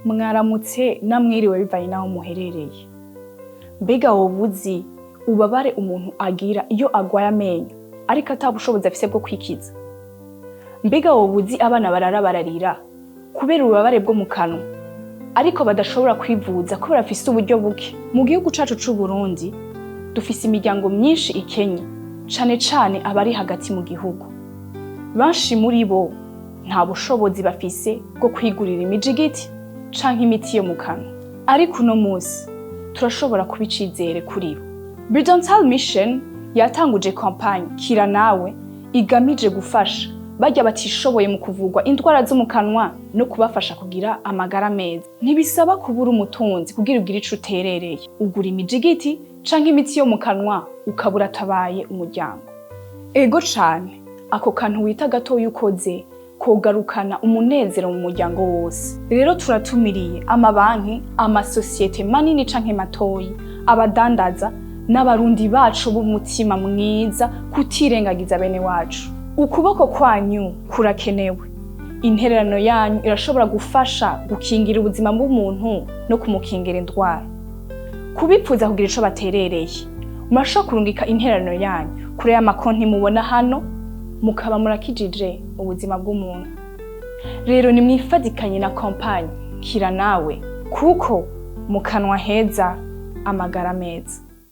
Mwaramutse namwiriwe bivanye naho muherereye. Mbega woba uzi ubabare umuntu agira iyo agwaye amenyo ariko atabushobozi afise bwo kwikiza? Mbega woba uzi abana bararira kubera ububabare bwo mu kanwa ariko badashobora kwivuza kubera afise uburyo buke? Mu gihugu cacu c'u Burundi dufise imiryango myinshi ikenye, cane cane abari hagati mu gihugu. Banshi muri bo nta bushobozi bafise bwo kwigurira imijigiti canke imiti yo mu kanwa. Ariko uno musi turashobora kuba icizere kuri bo. Dental Mission yatanguje campagne Kira nawe igamije gufasha barya batishoboye mu kuvugwa indwara zo mu kanwa no kubafasha kugira amagara meza. Ntibisaba kubura umutunzi kugira ugire ico uterereye. Ugura imijigiti canke imiti yo mu kanwa ukabura tabaye umuryango. Ego cane, ako kantu wita gatoya ukoze kogarukana umunezero mu muryango wose. Rero turatumiriye amabanki, amasosiyete manini canke matoyi, abadandaza n'abarundi bacu b'umutima mwiza kutirengagiza bene wacu. Ukuboko kwanyu kurakenewe. Intererano yanyu irashobora gufasha gukingira ubuzima bw'umuntu no kumukingira indwara. Kubipfuza kugira ico baterereye, murashobora kurungika intererano yanyu kuri amakonti mubona hano, mukaba murakijije ubuzima bw'umuntu. Rero ni mwifadikanye na campagne Kira nawe, kuko mu kanwa heza amagara meza.